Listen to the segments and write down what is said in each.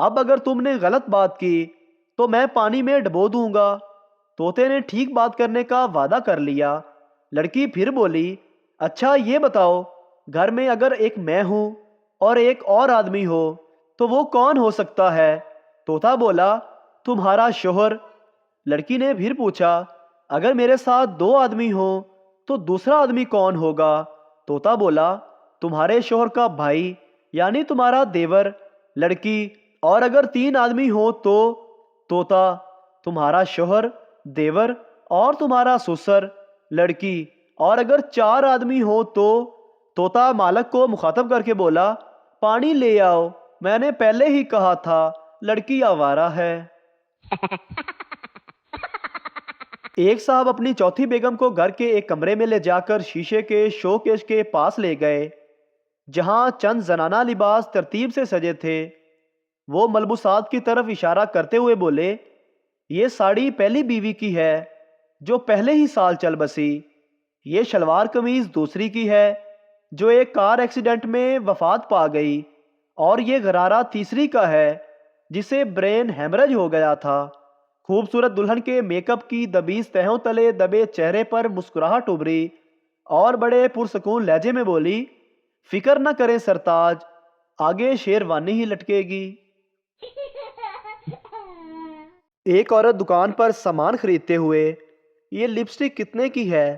اب اگر تم نے غلط بات کی تو میں پانی میں ڈبو دوں گا۔ طوطے نے ٹھیک بات کرنے کا وعدہ کر لیا۔ لڑکی پھر بولی، اچھا یہ بتاؤ، گھر میں اگر ایک میں ہوں اور ایک اور آدمی ہو تو وہ کون ہو سکتا ہے؟ طوطا بولا، تمہارا شوہر۔ لڑکی نے پھر پوچھا، اگر میرے ساتھ 2 آدمی ہوں تو دوسرا آدمی کون ہوگا؟ طوطا بولا، تمہارے شوہر کا بھائی یعنی تمہارا دیور۔ لڑکی، اور اگر 3 آدمی ہوں تو؟ طوطا، تمہارا شوہر، دیور اور تمہارا سسر۔ لڑکی، اور اگر 4 آدمی ہوں تو؟ طوطا مالک کو مخاطب کر کے بولا، پانی لے آؤ، میں نے پہلے ہی کہا تھا لڑکی آوارہ ہے۔ ایک صاحب اپنی چوتھی بیگم کو گھر کے ایک کمرے میں لے جا کر شیشے کے شو کیس کے پاس لے گئے جہاں چند زنانہ لباس ترتیب سے سجے تھے۔ وہ ملبوسات کی طرف اشارہ کرتے ہوئے بولے، یہ ساڑی پہلی بیوی کی ہے جو پہلے ہی سال چل بسی۔ یہ شلوار قمیض دوسری کی ہے جو ایک کار ایکسیڈنٹ میں وفات پا گئی، اور یہ غرارہ تیسری کا ہے جسے برین ہیمرج ہو گیا تھا۔ خوبصورت دلہن کے میک اپ کی دبیز تہوں تلے دبے چہرے پر مسکراہٹ ابھری اور بڑے پرسکون لہجے میں بولی، فکر نہ کریں سرتاج، آگے شیروانی ہی لٹکے گی۔ ایک عورت دکان پر سامان خریدتے ہوئے، یہ لپسٹک کتنے کی ہے؟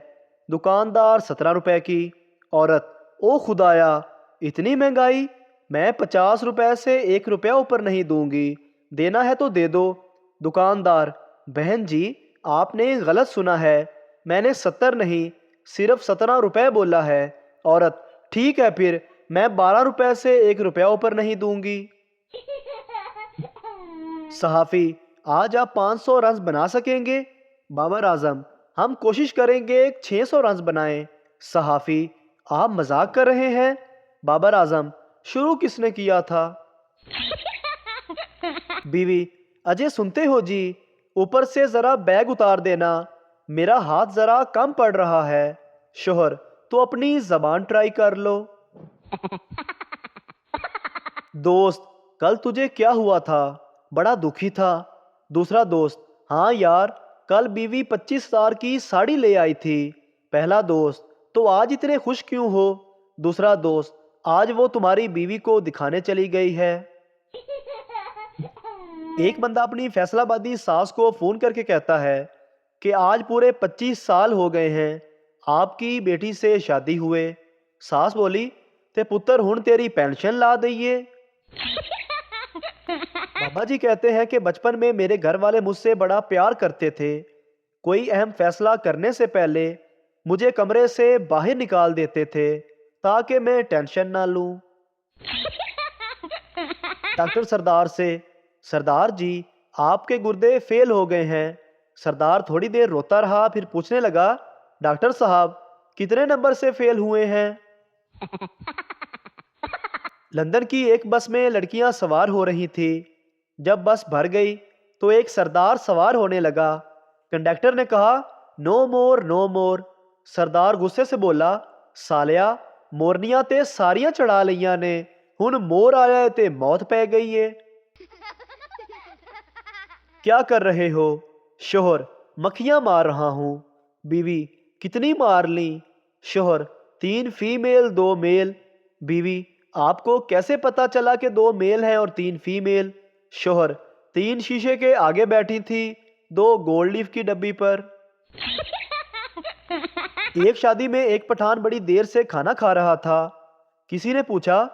دکاندار 17 روپے کی۔ عورت، او خدایا، اتنی مہنگائی، میں 50 روپے سے 1 روپیہ اوپر نہیں دوں گی، دینا ہے تو دے دو۔ دکاندار، بہن جی آپ نے غلط سنا ہے، میں نے 70 نہیں صرف 17 روپے بولا ہے۔ عورت، ٹھیک ہے پھر میں 12 روپے سے 1 روپیہ اوپر نہیں دوں گی۔ صحافی، آج آپ 500 رنز بنا سکیں گے؟ بابر اعظم، ہم کوشش کریں گے 600 رنز بنائیں۔ صحافی، آپ مذاق کر رہے ہیں؟ بابر اعظم، شروع کس نے کیا تھا؟ بیوی، اجے سنتے ہو جی، اوپر سے ذرا بیگ اتار دینا، میرا ہاتھ ذرا کم پڑ رہا ہے۔ شوہر، تو اپنی زبان ٹرائی کر لو۔ دوست، کل تجھے کیا ہوا تھا؟ بڑا دکھی تھا۔ دوسرا دوست، ہاں یار، کل بیوی 25,000 کی ساڑی لے آئی تھی۔ پہلا دوست، تو آج اتنے خوش کیوں ہو؟ دوسرا دوست، آج وہ تمہاری بیوی کو دکھانے چلی گئی ہے۔ ایک بندہ اپنی فیصلہ بادی ساس کو فون کر کے کہتا ہے کہ آج پورے 25 سال ہو گئے ہیں آپ کی بیٹی سے شادی ہوئے۔ ساس بولی، تے پتر ہن تیری پینشن لا دئیے۔ بابا جی کہتے ہیں کہ بچپن میں میرے گھر والے مجھ سے بڑا پیار کرتے تھے، کوئی اہم فیصلہ کرنے سے پہلے مجھے کمرے سے باہر نکال دیتے تھے تاکہ میں ٹینشن نہ لوں۔ ڈاکٹر سردار سے، سردار جی آپ کے گردے فیل ہو گئے ہیں۔ سردار تھوڑی دیر روتا رہا، پھر پوچھنے لگا، ڈاکٹر صاحب کتنے نمبر سے فیل ہوئے ہیں؟ لندن کی ایک بس میں لڑکیاں سوار ہو رہی تھی۔ جب بس بھر گئی تو ایک سردار سوار ہونے لگا۔ کنڈکٹر نے کہا، نو مور نو مور۔ سردار غصے سے بولا، سالیا مورنیاں تے ساریاں چڑھا لیاں نے، ہن مور آیا ہے تے موت پہ گئی ہے۔ کیا کر رہے ہو؟ شوہر، مکھیاں مار رہا ہوں۔ بیوی، کتنی مار لیں؟ شوہر، 3 فیمیل 2 میل۔ بیوی، آپ کو کیسے پتا چلا کہ 2 میل ہیں اور 3 فیمیل؟ شوہر، 3 شیشے کے آگے بیٹھی تھی، 2 گولڈ لیف کی ڈبی پر۔ ایک شادی میں ایک پٹھان بڑی دیر سے کھانا کھا رہا تھا۔ کسی نے پوچھا،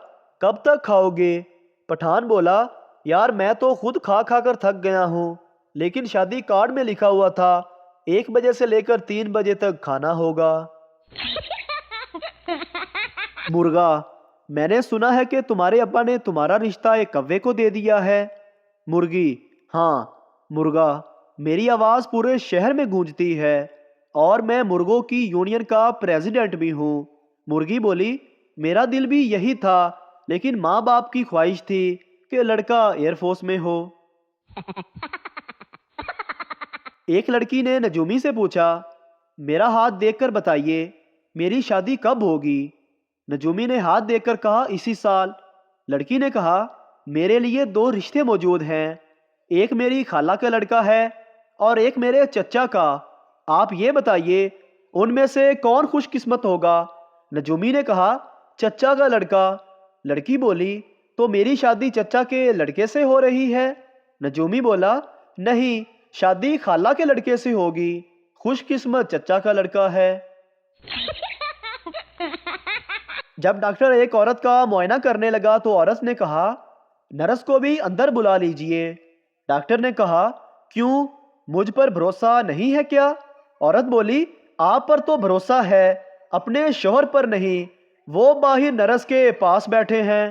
کب تک کھاؤ گے؟ پٹھان بولا، یار میں تو خود کھا کھا کر تھک گیا ہوں، لیکن شادی کارڈ میں لکھا ہوا تھا 1 بجے سے لے کر 3 بجے تک کھانا ہوگا۔ مرغا، میں نے سنا ہے کہ تمہارے ابا نے تمہارا رشتہ ایک کوے کو دے دیا ہے۔ مرغی، ہاں۔ مرغا، میری آواز پورے شہر میں گونجتی ہے اور میں مرغوں کی یونین کا پریزیڈنٹ بھی ہوں۔ مرغی بولی، میرا دل بھی یہی تھا، لیکن ماں باپ کی خواہش تھی کہ لڑکا ایئر فورس میں ہو۔ ایک لڑکی نے نجومی سے پوچھا، میرا ہاتھ دیکھ کر بتائیے میری شادی کب ہوگی؟ نجومی نے ہاتھ دیکھ کر کہا، اسی سال۔ لڑکی نے کہا، میرے لیے 2 رشتے موجود ہیں، ایک میری خالہ کا لڑکا ہے اور ایک میرے چچا کا۔ آپ یہ بتائیے ان میں سے کون خوش قسمت ہوگا؟ نجومی نے کہا چچا کا لڑکا۔ لڑکی بولی تو میری شادی چچا کے لڑکے سے ہو رہی ہے؟ نجومی بولا نہیں، شادی خالہ کے لڑکے سے ہوگی، خوش قسمت چچا کا لڑکا ہے۔ جب ڈاکٹر ایک عورت کا معائنہ کرنے لگا تو عورت نے کہا نرس کو بھی اندر بلا لیجئے۔ ڈاکٹر نے کہا کیوں، مجھ پر بھروسہ نہیں ہے کیا؟ عورت بولی آپ پر تو بھروسہ ہے، اپنے شوہر پر نہیں، وہ باہر نرس کے پاس بیٹھے ہیں۔